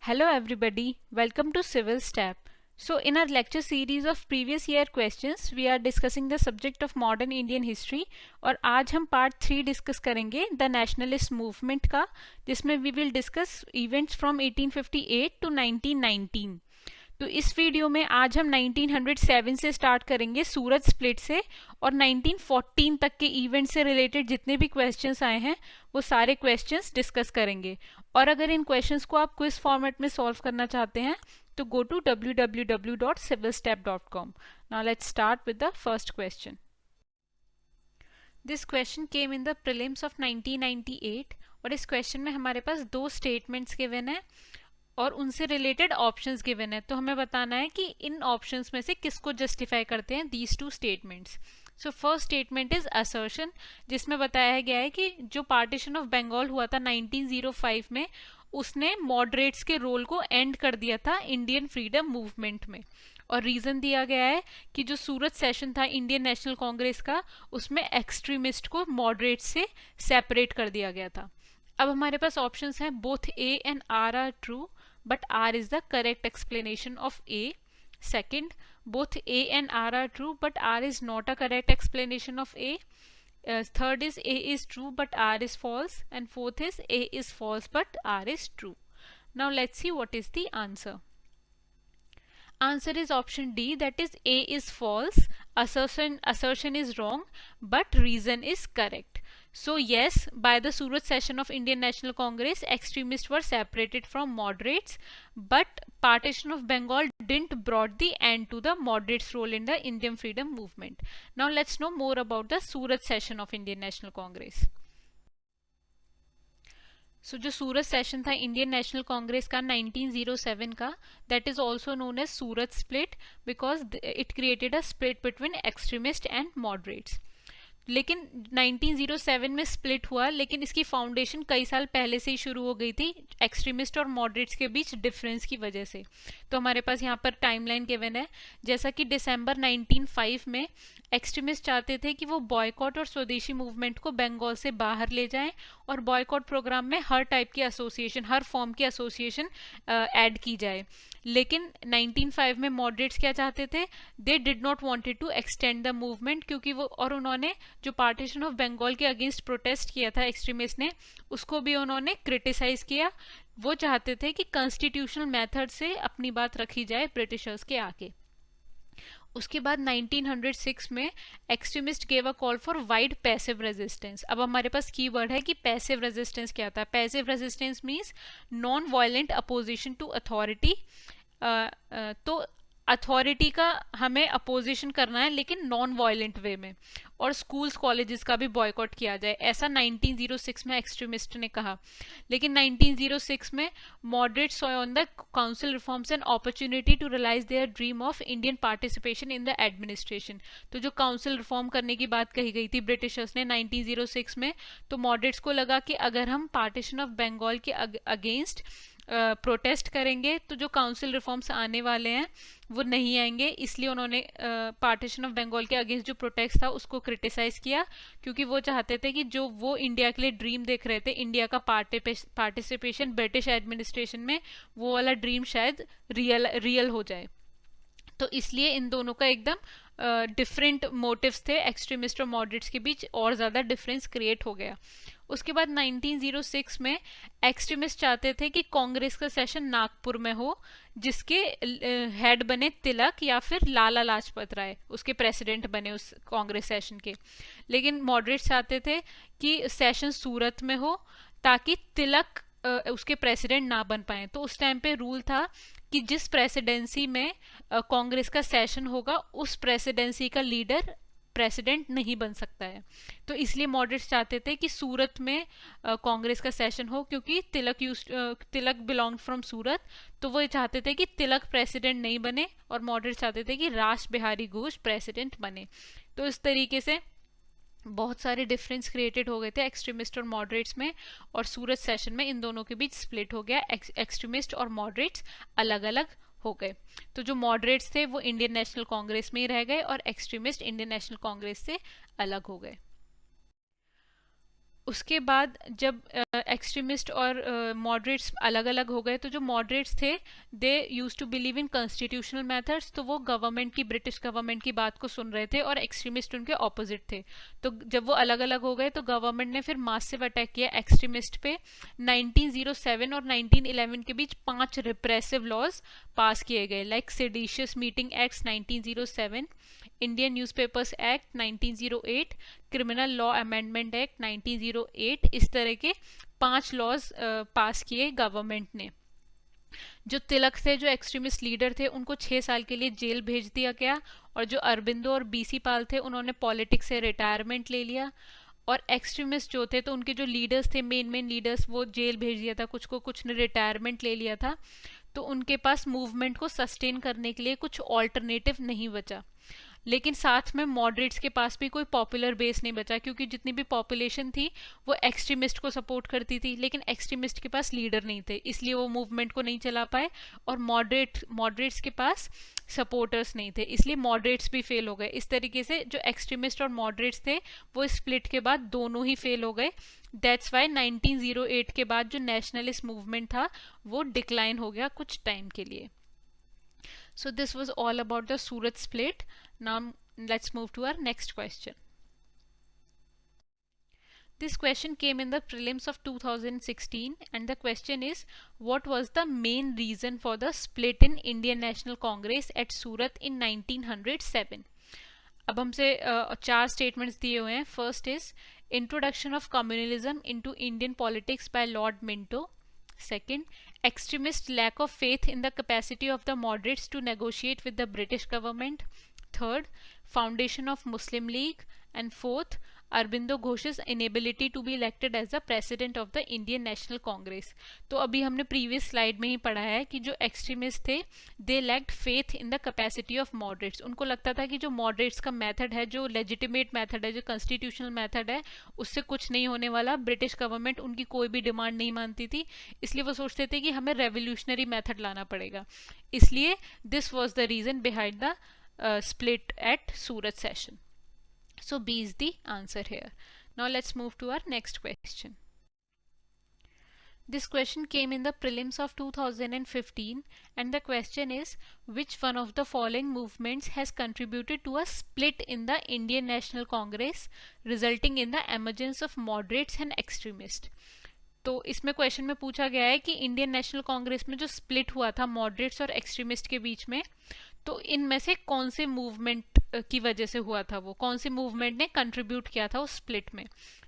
Hello everybody, welcome to Civil Step. So in our lecture series of previous year questions, we are discussing the subject of modern Indian history और आज हम part 3 discuss करेंगे the nationalist movement का, जिसमें we will discuss events from 1858 to 1919. तो इस video में आज हम 1907 से स्टार्ट करेंगे सूरत स्प्लिट से और 1914 तक के इवेंट से रिलेटेड जितने भी क्वेश्चंस आए हैं वो सारे क्वेश्चंस डिस्कस करेंगे। और अगर इन क्वेश्चंस को आप क्विज फॉर्मेट में सॉल्व करना चाहते हैं तो go to www.civilstep.com. Now let's start with the first question. This question came in the prelims of 1998 और इस क्वेश्चन में हमारे पास दो स्टेटमेंट्स गिवन है और उनसे रिलेटेड ऑप्शंस गिवन है। तो हमें बताना है कि इन ऑप्शंस में से किसको जस्टिफाई करते हैं these two statements. So first statement is assertion, जिसमें बताया गया है कि जो पार्टीशन ऑफ बंगाल हुआ था 1905 में उसने मॉडरेट्स के रोल को एंड कर दिया था इंडियन फ्रीडम मूवमेंट में. और रीजन दिया गया है कि जो सूरत सेशन था इंडियन नेशनल कांग्रेस का उसमें एक्सट्रीमिस्ट को मॉडरेट से सेपरेट कर दिया गया था. अब हमारे पास ऑप्शंस हैं both A and R are true but R is the correct explanation of A. Second, both A and R are true but R is not a correct explanation of A. Third is A is true but R is false, and fourth is A is false but R is true. Now let's see what is the answer. Answer is option D, that is A is false, assertion is wrong but reason is correct. So yes, by the Surat session of Indian National Congress, extremists were separated from moderates, but partition of Bengal didn't brought the end to the moderates' role in the Indian freedom movement. Now let's know more about the Surat session of Indian National Congress. So जो Surat session था इंडियन नेशनल कांग्रेस का 1907 का, that is also known as Surat split because it created a split between extremist and moderates. लेकिन 1907 में split हुआ, लेकिन इसकी foundation कई साल पहले से ही शुरू हो गई थी एक्सट्रीमिस्ट और मॉडरेट्स के बीच डिफरेंस की वजह से. तो हमारे पास यहाँ पर टाइमलाइन गिवन है, जैसा कि दिसंबर 1905 में एक्सट्रीमिस्ट चाहते थे कि वो बॉयकॉट और स्वदेशी मूवमेंट को बंगाल से बाहर ले जाएं और बॉयकॉट प्रोग्राम में हर टाइप की एसोसिएशन, हर फॉर्म की एसोसिएशन ऐड की जाए. लेकिन 1905 में मॉडरेट्स क्या चाहते थे, they did not wanted to extend the movement, क्योंकि वो और उन्होंने जो पार्टीशन ऑफ बंगाल के अगेंस्ट प्रोटेस्ट किया था एक्सट्रीमिस्ट ने, उसको भी उन्होंने क्रिटिसाइज किया. वो चाहते थे कि कॉन्स्टिट्यूशनल मेथड से अपनी बात रखी जाए ब्रिटिशर्स के आगे. उसके बाद 1906 में extremist gave a call for wide passive resistance. अब हमारे पास कीवर्ड है कि पैसिव रेजिस्टेंस क्या था. Passive resistance means non violent opposition to authority. तो अथॉरिटी का हमें अपोजिशन करना है लेकिन नॉन वायलेंट वे में, और स्कूल्स कॉलेजेस का भी बॉयकॉट किया जाए, ऐसा 1906 में एक्सट्रीमिस्ट ने कहा. लेकिन 1906 में moderates saw on the council reforms an opportunity to realise their dream of Indian participation in the administration. तो जो काउंसिल रिफॉर्म करने की बात कही गई थी ब्रिटिशर्स ने 1906 में, तो मॉडरेट्स को लगा कि अगर हम पार्टीशन ऑफ बंगाल के अगेंस्ट प्रोटेस्ट करेंगे तो जो काउंसिल रिफॉर्म्स आने वाले हैं वो नहीं आएंगे. इसलिए उन्होंने पार्टीशन ऑफ बंगाल के अगेंस्ट जो प्रोटेस्ट था उसको क्रिटिसाइज किया, क्योंकि वो चाहते थे कि जो वो इंडिया के लिए ड्रीम देख रहे थे, इंडिया का पार्टिसिपेशन ब्रिटिश एडमिनिस्ट्रेशन में, वो वाला ड्रीम शायद रियल हो जाए. तो इसलिए इन दोनों का एकदम डिफरेंट मोटिव्स थे एक्सट्रीमिस्ट और मॉडरेट्स के बीच, और ज़्यादा डिफरेंस क्रिएट हो गया. उसके बाद 1906 में एक्सट्रीमिस्ट चाहते थे कि कांग्रेस का सेशन नागपुर में हो, जिसके हेड बने तिलक या फिर लाला लाजपत राय, उसके प्रेसिडेंट बने उस कांग्रेस सेशन के. लेकिन मॉडरेट्स चाहते थे कि सेशन सूरत में हो ताकि तिलक उसके प्रेसिडेंट ना बन पाए. तो उस टाइम पे रूल था कि जिस प्रेसिडेंसी में कांग्रेस का सेशन होगा उस प्रेसिडेंसी का लीडर प्रेसिडेंट नहीं बन सकता है. तो इसलिए मॉडरेट्स चाहते थे कि सूरत में कांग्रेस का सेशन हो, क्योंकि तिलक बिलोंग फ्रॉम सूरत. तो वो चाहते थे कि तिलक प्रेसिडेंट नहीं बने और मॉडरेट्स चाहते थे कि रास बिहारी घोष प्रेसिडेंट बने. तो इस तरीके से बहुत सारे डिफरेंस क्रिएटेड हो गए थे एक्सट्रीमिस्ट और मॉडरेट्स में, और सूरत सेशन में इन दोनों के बीच स्प्लिट हो गया. एक्सट्रीमिस्ट और मॉडरेट्स अलग अलग हो गए. तो जो मॉडरेट्स थे वो इंडियन नेशनल कांग्रेस में ही रह गए और एक्सट्रीमिस्ट इंडियन नेशनल कांग्रेस से अलग हो गए. उसके बाद जब एक्सट्रीमिस्ट और मॉडरेट्स अलग अलग हो गए, तो जो मॉडरेट्स थे they used to believe in constitutional methods, तो वो गवर्नमेंट की, ब्रिटिश गवर्नमेंट की बात को सुन रहे थे, और एक्सट्रीमिस्ट उनके ऑपोजिट थे। तो जब वो अलग अलग हो गए तो गवर्नमेंट ने फिर मासिव अटैक किया एक्सट्रीमिस्ट पे। 1907 और 1911 के बीच 5 रिप्रेसिव लॉज पास किए गए, like seditious meeting act 1907, Indian newspapers act 1908, criminal law amendment act 1908। इस तरह के 5 लॉज पास किए गवर्नमेंट ने। जो तिलक थे, जो एक्सट्रीमिस्ट लीडर थे, उनको 6 साल के लिए जेल भेज दिया गया, और जो अरबिंदो और बीसी पाल थे उन्होंने पॉलिटिक्स से रिटायरमेंट ले लिया। और एक्सट्रीमिस्ट जो थे, तो उनके जो लीडर्स थे, मेन मेन लीडर्स, वो जेल भेज दिया था, कुछ को कुछ ने रिटायरमेंट ले लिया था। तो उनके पास मूवमेंट को सस्टेन करने के लिए कुछ ऑल्टरनेटिव नहीं बचा। लेकिन साथ में मॉडरेट्स के पास भी कोई पॉपुलर बेस नहीं बचा, क्योंकि जितनी भी पॉपुलेशन थी वो एक्सट्रीमिस्ट को सपोर्ट करती थी, लेकिन एक्सट्रीमिस्ट के पास लीडर नहीं थे, इसलिए वो मूवमेंट को नहीं चला पाए। और मॉडरेट्स के पास सपोर्टर्स नहीं थे, इसलिए मॉडरेट्स भी फेल हो गए। इस तरीके से जो एक्सट्रीमिस्ट और मॉडरेट्स थे वो स्प्लिट के बाद दोनों ही फेल हो गए। दैट्स वाई 1908 के बाद जो नेशनलिस्ट मूवमेंट था वो डिक्लाइन हो गया कुछ टाइम के लिए। So this was all about the Surat split. Now let's move to our next question. This question came in the prelims of 2016, and the question is, what was the main reason for the split in Indian National Congress at Surat in 1907? अब हमसे 4 statements दिए हुए हैं। First is introduction of communalism into Indian politics by Lord Minto. Second, extremist lack of faith in the capacity of the moderates to negotiate with the British government. Third, foundation of Muslim League. And fourth, Aurobindo Ghosh's inability to be elected as the president of the Indian National Congress. तो अभी हमने previous slide में ही पढ़ा है कि जो extremists थे they lacked faith in the capacity of moderates. उनको लगता था कि जो मॉडरेट्स का मेथड है, जो लेजिटिमेट मेथड है, जो कॉन्स्टिट्यूशनल मेथड है, उससे कुछ नहीं होने वाला। ब्रिटिश गवर्नमेंट उनकी कोई भी डिमांड नहीं मानती थी, इसलिए वो सोचते थे कि हमें रेवोल्यूशनरी मेथड लाना पड़ेगा। इसलिए this was the reason behind the split at Surat session. So B is the answer here. Now let's move to our next question. This question came in the prelims of 2015, and the question is, which one of the following movements has contributed to a split in the Indian National Congress, resulting in the emergence of moderates and extremists? तो इसमें question में पूछा गया है कि Indian National Congress में जो split हुआ था मॉडरेट्स और एक्सट्रीमिस्ट के बीच में, तो इनमें से कौन से मूवमेंट की वजह से हुआ था, वो कौन से मूवमेंट ने कंट्रीब्यूट किया था उस स्प्लिट में।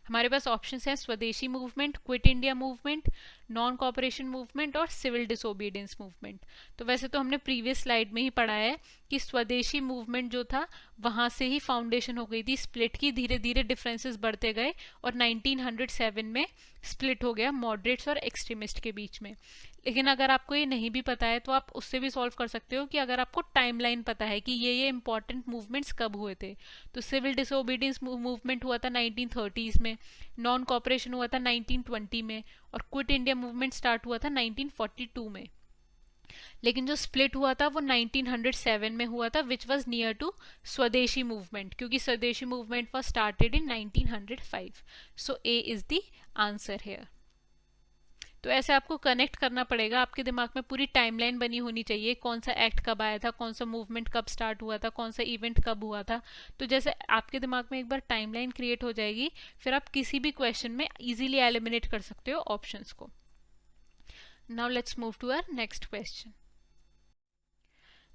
हमारे पास ऑप्शंस हैं स्वदेशी movement, quit India movement, non cooperation movement और सिविल डिसोबीडियंस मूवमेंट। तो वैसे तो हमने प्रीवियस स्लाइड में ही पढ़ा है कि स्वदेशी मूवमेंट जो था वहां से ही फाउंडेशन हो गई थी स्प्लिट की, धीरे धीरे डिफरेंसेस बढ़ते गए और 1907 में स्प्लिट हो गया मॉडरेट्स और एक्सट्रीमिस्ट के बीच में। लेकिन अगर आपको ये नहीं भी पता है तो आप उससे भी सॉल्व कर सकते हो कि अगर आपको टाइमलाइन पता है कि ये इंपॉर्टेंट मूवमेंट्स कब हुए थे। तो सिविल डिसोबीडियंस मूवमेंट हुआ था 1930s में, नॉन कॉपरेशन हुआ था 1920 में, और क्विट इंडिया मूवमेंट स्टार्ट हुआ था 1942 में। लेकिन जो स्प्लिट हुआ था वो 1907 में हुआ था, विच वॉज नियर टू स्वदेशी मूवमेंट, क्योंकि स्वदेशी movement was started in 1905। So A is the answer hair. तो ऐसे आपको कनेक्ट करना पड़ेगा, आपके दिमाग में पूरी टाइमलाइन बनी होनी चाहिए, कौन सा एक्ट कब आया था, कौन सा मूवमेंट कब स्टार्ट हुआ था, कौन सा इवेंट कब हुआ था। तो जैसे आपके दिमाग में एक बार टाइमलाइन क्रिएट हो जाएगी, फिर आप किसी भी क्वेश्चन में इजीली एलिमिनेट कर सकते हो ऑप्शंस को। Now let's move to our next question.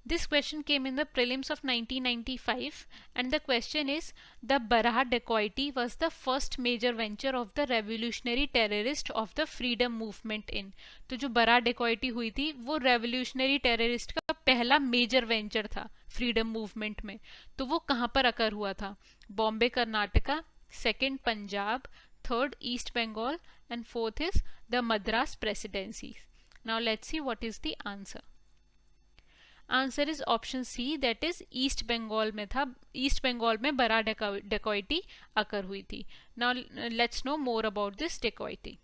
This question came in the prelims of 1995, and the question is, the Baraha dacoity was the first major venture of the revolutionary terrorist of the freedom movement in. तो जो बराह dacoity हुई थी वो revolutionary terrorist का पहला major venture था freedom movement में। तो वो कहाँ पर अकर हुआ था? Bombay Karnataka, second Punjab, third east Bengal, and fourth is the Madras presidency. Now let's see what is the answer. Answer is option C, that is east Bengal में था। ईस्ट बंगाल में बराह डेकॉइटी अकर हुई थी। Now let's know more about this dacoity.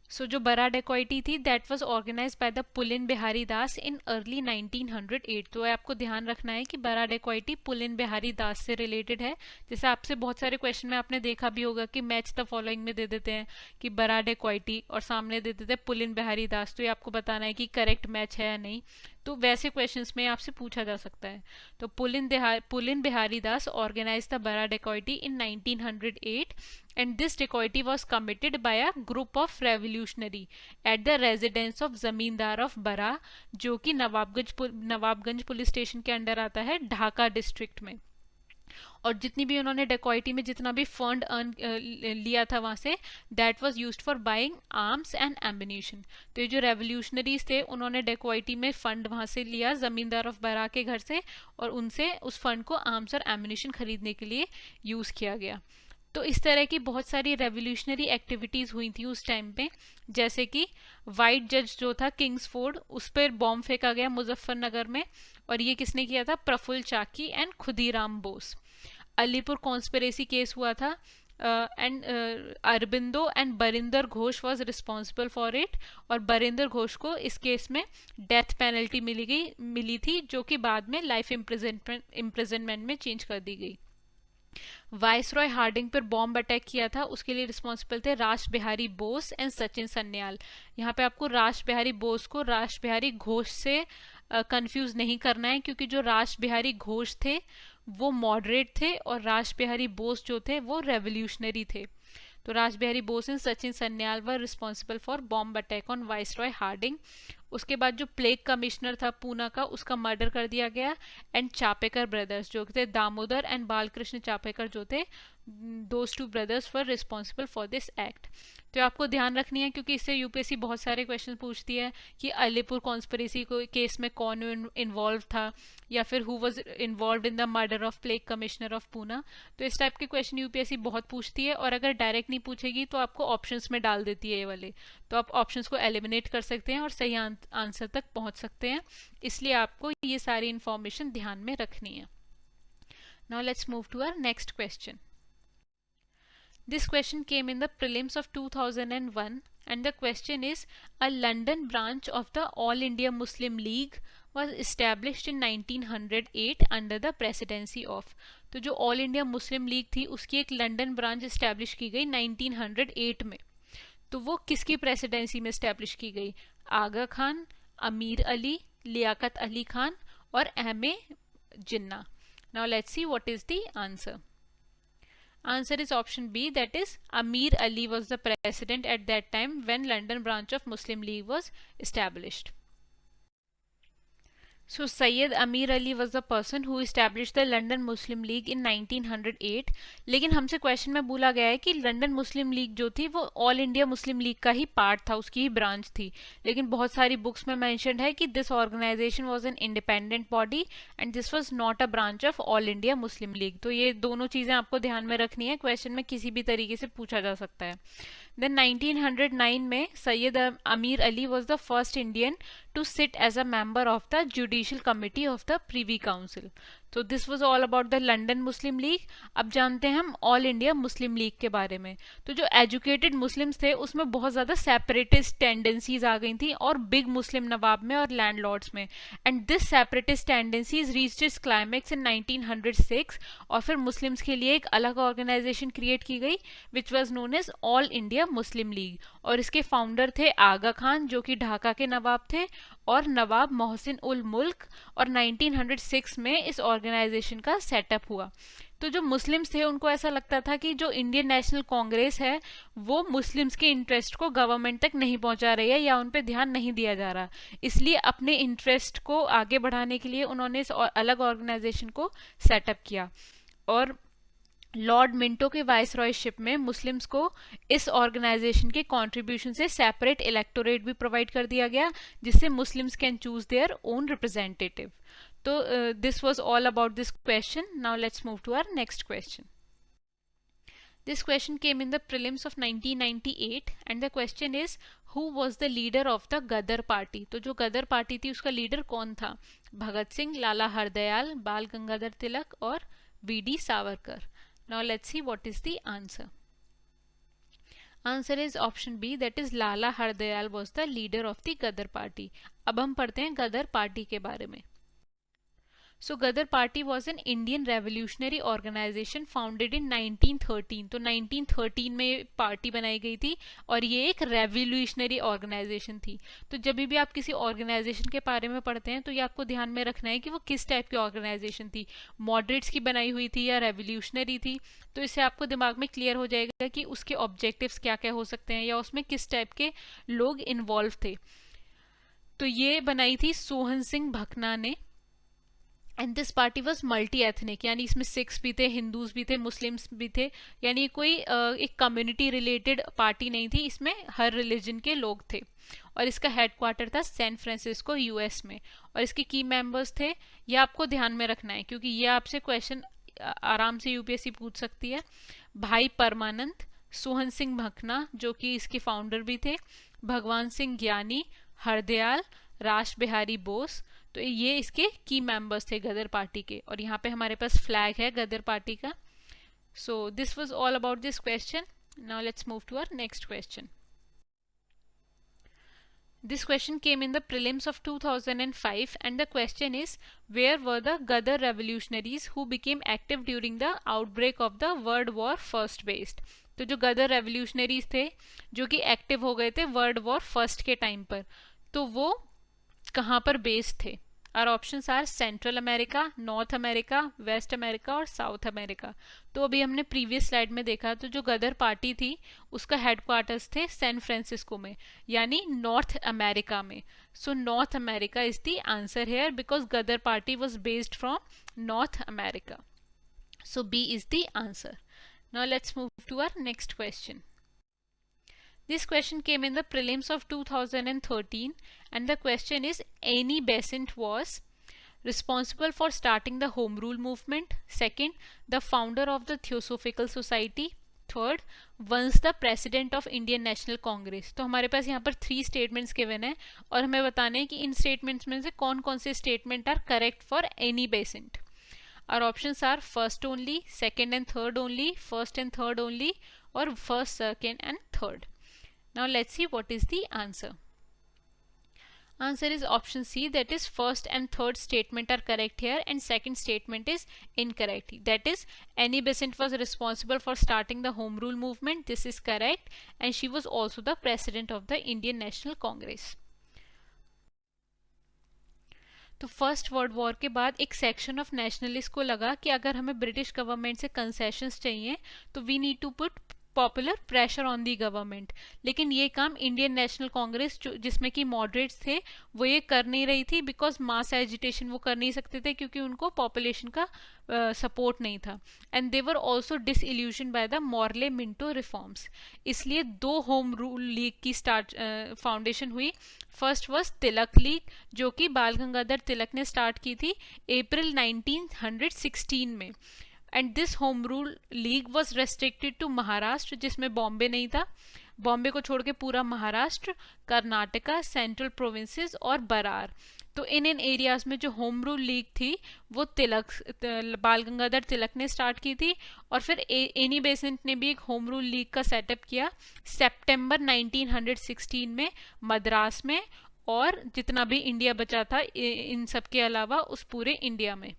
So जो Barrah dacoity थी that was organised by the Pulin Bihari Das in early 1908। तो आपको ध्यान रखना है कि बरा डेकोइटी पुलिन बिहारी दास से रिलेटेड है। जैसे आपसे बहुत सारे क्वेश्चन में आपने देखा भी होगा कि मैच द फॉलोइंग में दे देते हैं कि बरा डेकोइटी और सामने दे देते हैं पुलिन बिहारी दास, तो ये आपको बताना है कि करेक्ट मैच है या नहीं। तो वैसे क्वेश्चंस में आपसे पूछा जा सकता है। तो Pulin Bihari Das organise the Barra dacoity in 1908 and this dacoity was committed by a group of revolutionary at the residence of जमींदार ऑफ बरा, जो कि नवाबगंज पुलिस स्टेशन के अंडर आता है ढाका डिस्ट्रिक्ट में। और जितनी भी उन्होंने डेकोइटी में जितना भी फंड अर्न लिया था वहां से, that was used for buying arms and ammunition. तो ये जो रेवोल्यूशनरीज थे उन्होंने डेकोइटी में फंड वहां से लिया जमींदार ऑफ बरा के घर से, और उनसे उस फंड को आर्म्स और एम्बिनेशन खरीदने के लिए यूज किया गया। तो इस तरह की बहुत सारी रेवोल्यूशनरी एक्टिविटीज़ हुई थी उस टाइम पे, जैसे कि वाइट जज जो था किंग्सफोर्ड, उस पर बॉम्ब फेंका गया मुजफ्फरनगर में, और ये किसने किया था? Prafulla Chaki and Khudiram Bose. Alipore conspiracy case हुआ था and Aurobindo and Barindra Ghosh was responsible for it, और बरिंदर घोष को इस केस में डेथ पेनल्टी मिली थी, जो कि बाद में लाइफ इम्प्रिजनमेंट में चेंज कर दी गई। वाइसरॉय हार्डिंग पर बॉम्ब अटैक किया था, उसके लिए रिस्पॉन्सिबल थे रास बिहारी बोस एंड सचिन सन्याल। यहाँ पे आपको रास बिहारी बोस को रास बिहारी घोष से कंफ्यूज नहीं करना है, क्योंकि जो रास बिहारी घोष थे वो मॉडरेट थे और रास बिहारी बोस जो थे वो रेवोल्यूशनरी थे। तो Rash Behari Bose and Sachin Sanyal were responsible for bomb attack on viceroy Hardinge. उसके बाद जो प्लेग कमिश्नर था पूना का, उसका मर्डर कर दिया गया। एंड चापेकर ब्रदर्स जो थे दामोदर एंड बालकृष्ण चापेकर जो थे, those two brothers were responsible for this act. तो आपको ध्यान रखनी है, क्योंकि इससे यूपीएससी बहुत सारे क्वेश्चन पूछती है कि अलीपुर कॉन्स्पिरेसी को केस में कौन इन्वॉल्व था, या फिर who was involve in the murder of plague commissioner of Poona. तो इस टाइप के क्वेश्चन यूपीएससी बहुत पूछती है, और अगर डायरेक्ट नहीं पूछेगी तो आपको ऑप्शंस में डाल देती है ये वाले। तो आप ऑप्शंस को एलिमिनेट कर सकते हैं और सही आंसर तक पहुंच सकते हैं, इसलिए आपको ये सारी इंफॉर्मेशन ध्यान में रखनी है। Now let's move to our next question. This question came in the prelims of 2001, and the question is, a London branch of the All India Muslim League was established in 1908 under the presidency of। तो जो all India Muslim league थी उसकी एक London branch establish की गई 1908 में। तो वो किसकी प्रेसिडेंसी में इस्टेब्लिश की गई? आगा खान, अमीर अली, लियाकत अली खान और अहमे Jinnah. Now let's see what is the answer. Answer is option B, that is Amir Ali was the president at that time when London branch of Muslim League was established. So Sayyid Amir Ali was the person who established the London Muslim League in 1908। लेकिन हमसे question में बोला गया है कि London मुस्लिम league जो थी वो ऑल इंडिया मुस्लिम लीग का ही पार्ट था, उसकी ही ब्रांच थी। लेकिन बहुत सारी बुक्स में मेंशन्ड है कि this organisation was an independent body and this was not a branch of All India Muslim League. तो ये दोनों चीज़ें आपको ध्यान में रखनी है, क्वेश्चन में किसी भी तरीके से पूछा जा सकता है। देन 1909 में सैयद अमीर Ali was the first Indian to sit as a member of the judicial committee of the Privy Council। तो this was all about the London Muslim league. अब जानते हैं हम ऑल इंडिया मुस्लिम लीग के बारे में। तो जो एजुकेटेड मुस्लिम्स थे उसमें बहुत ज़्यादा सेपरेटिस्ट टेंडेंसीज आ गई थी, और बिग मुस्लिम नवाब में और लैंडलॉर्ड्स में। And this separatist tendencies reached its climax in 1906, और फिर मुस्लिम्स के लिए एक अलग ऑर्गेनाइजेशन क्रिएट की गई which was known as All India Muslim League. और इसके फाउंडर थे आगा खान जो कि ढाका के नवाब थे, और नवाब मोहसिन उल मुल्क। और 1906 में इस ऑर्गेनाइजेशन का सेटअप हुआ। तो जो मुस्लिम्स थे उनको ऐसा लगता था कि जो इंडियन नेशनल कांग्रेस है वो मुस्लिम्स के इंटरेस्ट को गवर्नमेंट तक नहीं पहुंचा रही है, या उन पे ध्यान नहीं दिया जा रहा। इसलिए अपने इंटरेस्ट को आगे बढ़ाने के लिए उन्होंने इस अलग ऑर्गेनाइजेशन को सेटअप किया। और लॉर्ड मिंटो के वाइसरॉयशिप में मुस्लिम्स को इस ऑर्गेनाइजेशन के कंट्रीब्यूशन से सेपरेट इलेक्टोरेट भी प्रोवाइड कर दिया गया, जिससे Muslims can choose their own representative. तो this was all about this question. Now let's move to our next question. This question came in the prelims of 1998 and the question is, who was the leader of the Ghadar Party? तो जो गदर party थी उसका leader कौन था? भगत सिंह, लाला हरदयाल, बाल गंगाधर तिलक और VD Savarkar. Now let's see what is the answer. Answer is option B, that is Lala Hardayal was the leader of the Ghadar party. अब हम पढ़ते हैं गदर पार्टी के बारे में। So Ghadar party was an Indian revolutionary organisation founded in 1913। तो 1913 में पार्टी बनाई गई थी और ये एक रेवोल्यूशनरी ऑर्गेनाइजेशन थी। तो जब भी आप किसी ऑर्गेनाइजेशन के बारे में पढ़ते हैं तो ये आपको ध्यान में रखना है कि वो किस टाइप की ऑर्गेनाइजेशन थी, मॉडरेट्स की बनाई हुई थी या रेवोल्यूशनरी थी। तो इससे आपको दिमाग में क्लियर हो जाएगा कि उसके ऑब्जेक्टिव्स क्या क्या हो सकते हैं या उसमें किस टाइप के लोग इन्वॉल्व थे। तो ये बनाई थी सोहन सिंह भकना ने। And this party was multi ethnic, यानी इसमें सिख्स भी थे, हिंदूज भी थे, मुस्लिम्स भी थे, यानी कोई एक कम्युनिटी रिलेटेड पार्टी नहीं थी, इसमें हर रिलीजन के लोग थे। और इसका हेडक्वार्टर था सैन फ्रांसिस्को यूएस में। और इसके की मेंबर्स थे, ये आपको ध्यान में रखना है क्योंकि ये आपसे क्वेश्चन आराम से यूपीएससी पूछ सकती है। भाई परमानंद, सोहन सिंह भकना जो कि इसके फाउंडर भी थे, भगवान सिंह ज्ञानी, हरदयाल, रास बिहारी बोस। तो ये इसके की मेंबर्स थे गदर पार्टी के। और यहाँ पे हमारे पास फ्लैग है गदर पार्टी का। So this was all about this question. Now let's move to our next question. This question came in the prelims of 2005 and the question is, where were the Gadar revolutionaries who became active during the outbreak of the World War First based? तो जो गदर revolutionaries थे जो कि active हो गए थे world war first के time पर, तो वो कहाँ पर बेस्ड थे? Our options are Central America, North America, West America और साउथ अमेरिका। तो अभी हमने प्रीवियस स्लाइड में देखा तो जो गदर पार्टी थी उसका हेडक्वार्टर्स थे सैन फ्रांसिस्को में, यानी नॉर्थ अमेरिका में। So North America is the answer here because Ghadar party was based from North America. So B is the answer. Now let's move to our next question. This question came in the prelims of 2013 and the question is, Annie Besant was responsible for starting the Home Rule movement. Second, the founder of the Theosophical Society. Third, once the president of Indian National Congress. तो हमारे पास यहाँ पर 3 statements given है और हमें बताना है कि इन स्टेटमेंट्स में से कौन कौन से statement are correct for Annie Besant. Are options are first only, second and third only, first and third only और first, second and third. Now let's see what is the answer. Answer is option C, that is first and third statement are correct here and second statement is incorrect. That is Annie Besant was responsible for starting the Home Rule movement. This is correct and she was also the president of the Indian National Congress. तो first world war के बाद एक section of nationalist को लगा कि अगर हमें British government से कंसेशंस चाहिए तो we need to put popular pressure on the government. लेकिन ये काम इंडियन नेशनल कांग्रेस जिसमें कि मॉडरेट्स थे वो ये कर नहीं रही थी बिकॉज मास एजिटेशन वो कर नहीं सकते थे क्योंकि उनको पॉपुलेशन का सपोर्ट नहीं था। And they were also disillusion by the Morley Minto reforms. इसलिए 2 होम रूल लीग की फाउंडेशन हुई। फर्स्ट वॉज तिलक लीग जो कि बाल गंगाधर तिलक ने स्टार्ट की थी अप्रैल 1916 में। And this Home rule League was restricted to Maharashtra जिसमें बॉम्बे नहीं था। बॉम्बे को छोड़ के पूरा महाराष्ट्र, कर्नाटका, सेंट्रल प्रोविंसेस और बरार। तो इन एरियाज में जो होम रूल लीग थी वो बाल गंगाधर तिलक ने स्टार्ट की थी। और फिर एनी बेसेंट ने भी एक होम रूल लीग का सेटअप किया सितंबर 1916 में मद्रास में, और जितना भी इंडिया बचा था इन सब के अलावा उस पूरे इंडिया में,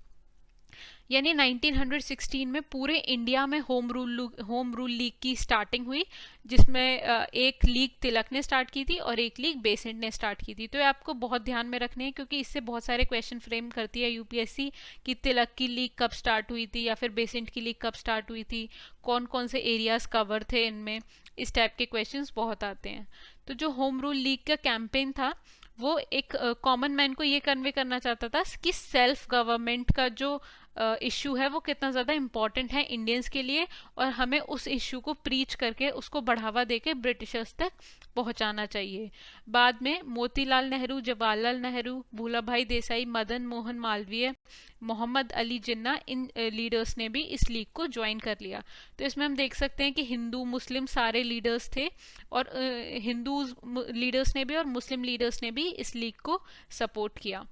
यानी 1916 में पूरे इंडिया में होम रूल लीग की स्टार्टिंग हुई जिसमें एक लीग तिलक ने स्टार्ट की थी और एक लीग बेसेंट ने स्टार्ट की थी। तो ये आपको बहुत ध्यान में रखने हैं क्योंकि इससे बहुत सारे क्वेश्चन फ्रेम करती है यूपीएससी कि तिलक की लीग कब स्टार्ट हुई थी या फिर बेसेंट की लीग कब स्टार्ट हुई थी, कौन कौन से एरियाज कवर थे इनमें, इस टाइप के क्वेश्चंस बहुत आते हैं। तो जो होम रूल लीग का कैंपेन था वो एक कॉमन मैन को ये कन्वे करना चाहता था कि सेल्फ गवर्नमेंट का जो इशू है वो कितना ज़्यादा इम्पॉर्टेंट है इंडियंस के लिए और हमें उस इशू को प्रीच करके उसको बढ़ावा देके ब्रिटिशर्स तक पहुंचाना चाहिए। बाद में मोतीलाल नेहरू, जवाहरलाल नेहरू, भूला भाई देसाई, मदन मोहन मालवीय, मोहम्मद अली जिन्ना, इन लीडर्स ने भी इस लीग को ज्वाइन कर लिया। तो इसमें हम देख सकते हैं कि हिंदू मुस्लिम सारे लीडर्स थे और हिंदू लीडर्स ने भी और मुस्लिम लीडर्स ने भी इस लीग को सपोर्ट किया।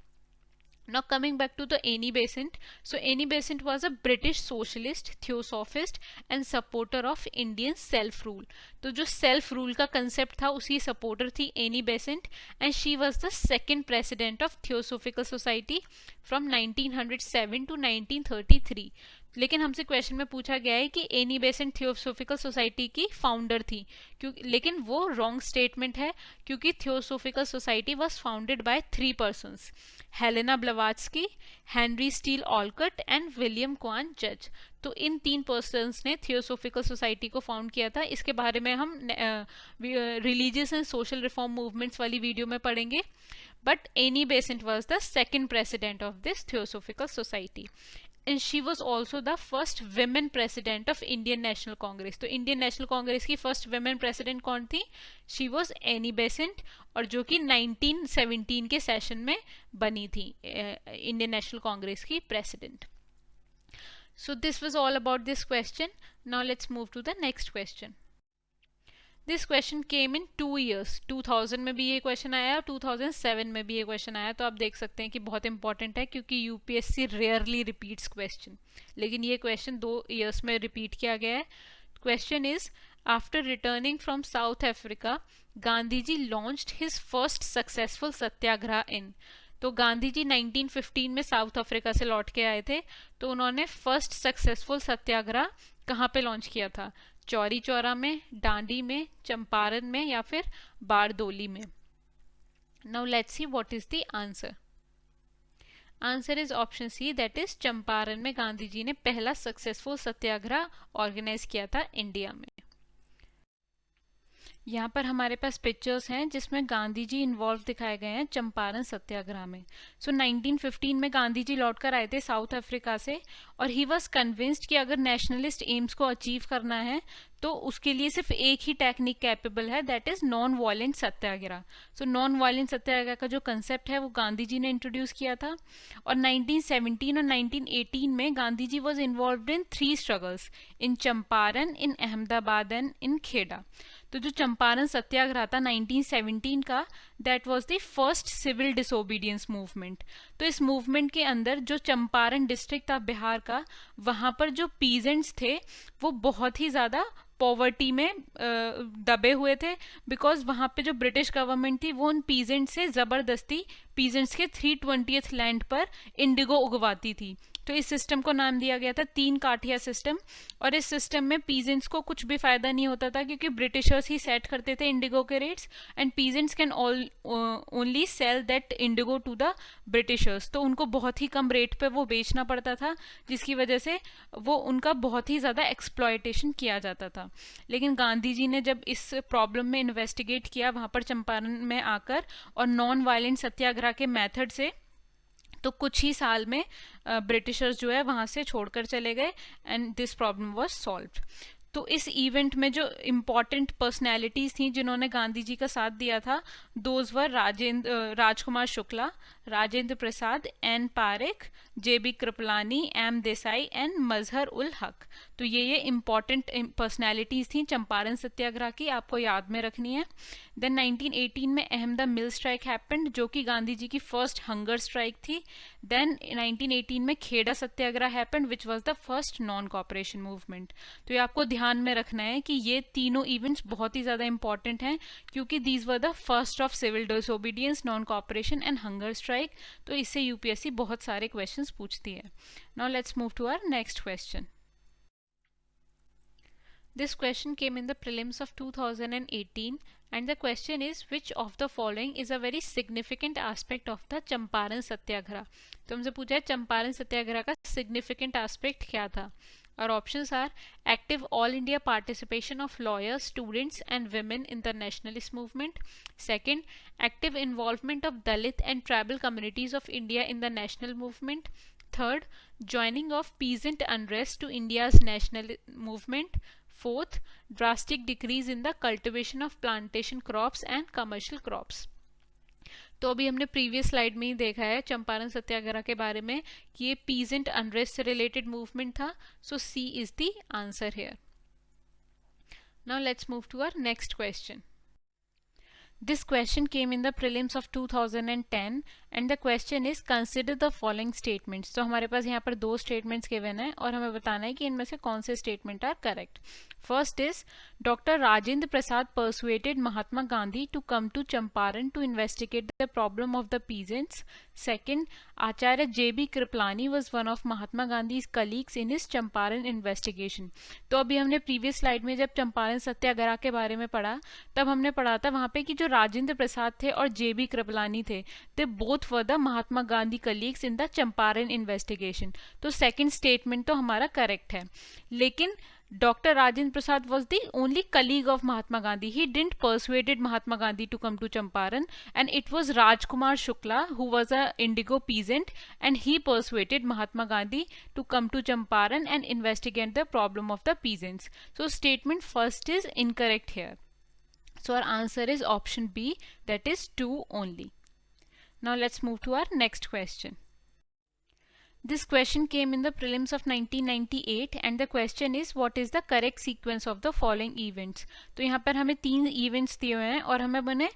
Now coming back to the Annie Besant. So Annie Besant was a British socialist, theosophist and supporter of Indian self-rule. तो जो self-rule का concept था उसी supporter थी Annie Besant, and she was the second president of Theosophical Society from 1907 to 1933. लेकिन हमसे question में पूछा गया है कि एनी बेसेंट थियोसोफिकल सोसाइटी की फाउंडर थी, लेकिन वो रॉन्ग स्टेटमेंट है, क्योंकि theosophical society was founded by 3 persons, Helena Blavatsky, Henry Steel Olcott and William Quan जज. तो इन 3 पर्सन्स ने थियोसोफिकल सोसाइटी को फाउंड किया था. इसके बारे में हम religious and social reform movements वाली वीडियो में पढ़ेंगे. But Annie Besant was the second president of this theosophical society. And she was also the first women president of Indian National Congress. तो Indian National Congress की first women president कौन थी? She was Annie Besant, और जो कि 1917 के session में बनी थी Indian National Congress की president. So this was all about this question. Now let's move to the next question. This question came in 2 years. 2000 में भी ये क्वेश्चन आया और 2007 में भी ये क्वेश्चन आया. तो आप देख सकते हैं कि बहुत इंपॉर्टेंट है, क्योंकि यूपीएससी रेयरली रिपीट्स क्वेश्चन, लेकिन ये क्वेश्चन 2 years में रिपीट किया गया है. Question is, after returning from South Africa Gandhi ji launched his first successful satyagraha in. तो गांधी जी 1915 में साउथ अफ्रीका से लौट के आए थे, तो उन्होंने फर्स्ट सक्सेसफुल सत्याग्रह कहाँ पे लॉन्च किया था? चौरी चौरा में, डांडी में, चंपारण में या फिर बारदोली में. Now let's see what is the answer. Answer is option C, that is Champaran में गांधी जी ने पहला सक्सेसफुल सत्याग्रह ऑर्गेनाइज किया था इंडिया में. यहाँ पर हमारे पास पिक्चर्स हैं जिसमें गांधी जी इन्वॉल्व दिखाए गए हैं चंपारण सत्याग्रह में. सो 1915 में गांधी जी लौटकर आए थे साउथ अफ्रीका से, और ही वॉज कन्विंस्ड कि अगर नेशनलिस्ट एम्स को अचीव करना है तो उसके लिए सिर्फ एक ही टेक्निक कैपेबल है, that is non violent satyagraha. So non violent satyagraha का जो कंसेप्ट है वो गांधी जी ने इंट्रोड्यूस किया था. और 1917 और 1918 में Gandhi ji was involved in 3 struggles, in Champaran, in Ahmedabad and in Kheda. तो जो चंपारण सत्याग्रह था 1917 का, that was the first civil disobedience movement. तो इस मूवमेंट के अंदर जो चंपारण डिस्ट्रिक्ट था बिहार का, वहाँ पर जो पीजेंट्स थे वो बहुत ही ज़्यादा पॉवर्टी में दबे हुए थे, बिकॉज वहाँ पे जो ब्रिटिश गवर्नमेंट थी वो उन पीजेंट से ज़बरदस्ती पीजेंट्स के 3/20 लैंड पर इंडिगो उगवाती थी. तो इस सिस्टम को नाम दिया गया था 3 काठिया सिस्टम. और इस सिस्टम में पीजेंट्स को कुछ भी फायदा नहीं होता था, क्योंकि ब्रिटिशर्स ही सेट करते थे इंडिगो के rates, and peasants can only sell that indigo to the Britishers. तो उनको बहुत ही कम रेट पे वो बेचना पड़ता था, जिसकी वजह से वो उनका बहुत ही ज़्यादा एक्सप्लॉयटेशन किया जाता था. लेकिन गांधी जी ने जब इस प्रॉब्लम में इन्वेस्टिगेट किया वहाँ पर चंपारण में आकर, और नॉन वायलेंट सत्याग्रह के मेथड से, तो कुछ ही साल में ब्रिटिशर्स जो है वहाँ से छोड़कर चले गए, and this problem was solved. तो इस इवेंट में जो इम्पॉर्टेंट पर्सनैलिटीज थी जिन्होंने गांधी जी का साथ दिया था, those were Rajkumar Shukla, Rajendra Prasad, N Parekh, JB Kripalani, M Desai and Mazhar ul Haq. तो ये इम्पॉर्टेंट पर्सनैलिटीज थी चंपारण सत्याग्रह की, आपको याद में रखनी है. देन 1918 में अहमदा मिल स्ट्राइक हैपेंड, जो कि गांधी जी की फर्स्ट हंगर स्ट्राइक थी. देन 1918 में Kheda satyagraha happened, which was the first non cooperation movement. तो ये आपको ध्यान में रखना है कि ये तीनों इवेंट्स बहुत ही ज़्यादा इंपॉर्टेंट हैं, क्योंकि these were the first of civil disobedience, non cooperation and hunger strike. तो इससे यूपीएससी बहुत सारे क्वेश्चंस पूछती है. Now let's move to our next question. This question came in the prelims of 2018, and the question is, which of the following is a very significant aspect of the Champaran Satyagraha. तो हमसे पूछा है चंपारण सत्याग्रह का significant aspect क्या था. Our options are active all India participation of lawyers, students and women in the nationalist movement. Second, active involvement of Dalit and tribal communities of India in the national movement. Third, joining of peasant unrest to India's national movement. Fourth, drastic decrease in the cultivation of plantation crops and commercial crops. तो अभी हमने previous slide में ही देखा है चंपारण सत्याग्रह के बारे में कि ये पीजेंट अनरेस्ट से रिलेटेड मूवमेंट था. So C is the answer here. Now let's move to our next question. This question came in the prelims of 2010 and the question is consider the following statements. तो हमारे पास यहाँ पर दो statements given है और हमें बताना है कि इनमें से कौन से statement are correct. First is Dr. Rajendra Prasad persuaded Mahatma Gandhi to come to Champaran to investigate the problem of the peasants. Second, Acharya J.B. Kripalani was one of Mahatma Gandhi's colleagues in his Champaran investigation. तो अभी हमने previous slide में जब चंपारण सत्याग्रह के बारे में पढ़ा तब हमने पढ़ा था वहाँ पे कि जो राजेंद्र प्रसाद थे और J.B. कृपलानी थे they both were the Mahatma Gandhi colleagues in the Champaran investigation. तो सेकंड स्टेटमेंट तो हमारा करेक्ट है, लेकिन Dr. Rajendra Prasad was the only colleague of Mahatma Gandhi. He didn't persuaded Mahatma Gandhi to come to Champaran, and it was Rajkumar Shukla who was a indigo peasant, and he persuaded Mahatma Gandhi to come to Champaran and investigate the problem of the peasants. So statement first is incorrect here. So our answer is option B, that is 2 only. Now let's move to our next question. This question came in the prelims of 1998 and the question is what is the correct sequence of the following events. तो यहाँ पर हमें 3 events दिए हुए हैं और हमें उन्हें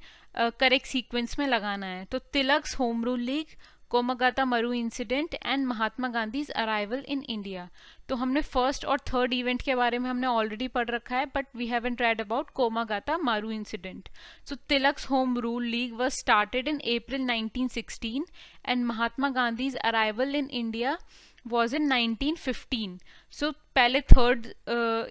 correct sequence में लगाना है. तो Tilak's home rule league, कोमागाता Maru incident and Mahatma Gandhi's arrival in India. तो हमने फर्स्ट और थर्ड इवेंट के बारे में हमने ऑलरेडी पढ़ रखा है, but we haven't read about Komagata Maru incident. So Tilak's home rule league was started in April 1916 and Mahatma Gandhi's arrival in India was in 1915. So पहले थर्ड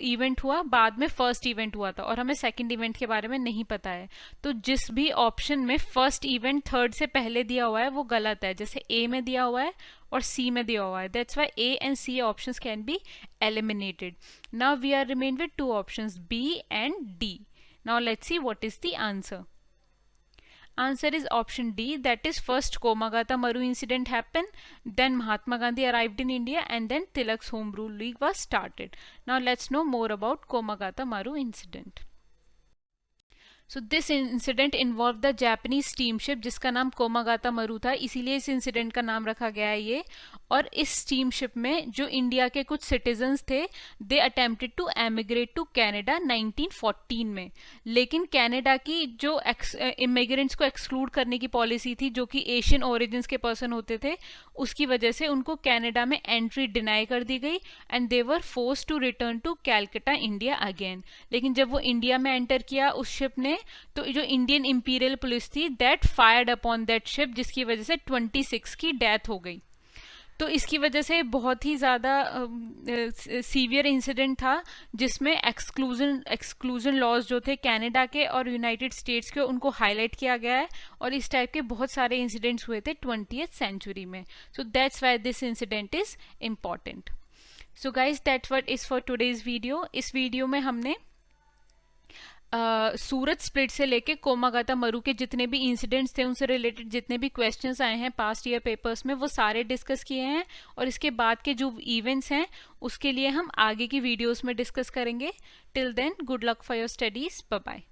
इवेंट हुआ, बाद में फर्स्ट इवेंट हुआ था और हमें सेकंड इवेंट के बारे में नहीं पता है. तो जिस भी ऑप्शन में फर्स्ट इवेंट थर्ड से पहले दिया हुआ है वो गलत है. जैसे ए में दिया हुआ है और सी में दिया हुआ है, that's why A and C options can be eliminated. Now we are remain with two options B and D. Now let's see what is the answer. Answer is option D, that is first Komagata Maru incident happened, then Mahatma Gandhi arrived in India and then Tilak's Home Rule League was started. Now let's know more about Komagata Maru incident. So this incident involve the Japanese steamship जिसका नाम कोमागाता मरु था, इसीलिए इस incident का नाम रखा गया है ये. और इस स्टीमशिप में जो इंडिया के कुछ सिटीजन्स थे दे अटेम्प्टेड टू एमिग्रेट टू कनाडा 1914 में. लेकिन कनाडा की जो इमिग्रेंट्स को एक्सक्लूड करने की पॉलिसी थी जो कि एशियन ओरिजिन्स के पर्सन होते थे, उसकी वजह से उनको कनाडा में एंट्री डिनाई कर दी गई and they were force to return to Calcutta India again. लेकिन जब वो इंडिया में एंटर किया उस शिप ने, तो जो इंडियन इंपीरियल पुलिस थी that fired upon that ship, जिसकी वजह से 26 की डेथ हो गई. तो इसकी वजह से बहुत ही ज़्यादा सीवियर इंसिडेंट था जिसमें एक्सक्लूजन लॉज जो थे कनाडा के और यूनाइटेड स्टेट्स के उनको हाईलाइट किया गया है. और इस टाइप के बहुत सारे इंसिडेंट्स हुए थे 20th सेंचुरी में. So that's why this incident is important. So guys that's what is for today's video. इस वीडियो में हमने सूरत स्प्लिट से लेके कोमागाता मरु के जितने भी इंसिडेंट्स थे उनसे रिलेटेड जितने भी क्वेश्चंस आए हैं पास्ट ईयर पेपर्स में वो सारे डिस्कस किए हैं. और इसके बाद के जो इवेंट्स हैं उसके लिए हम आगे की वीडियोस में डिस्कस करेंगे. Till then good luck for your studies. Bye bye.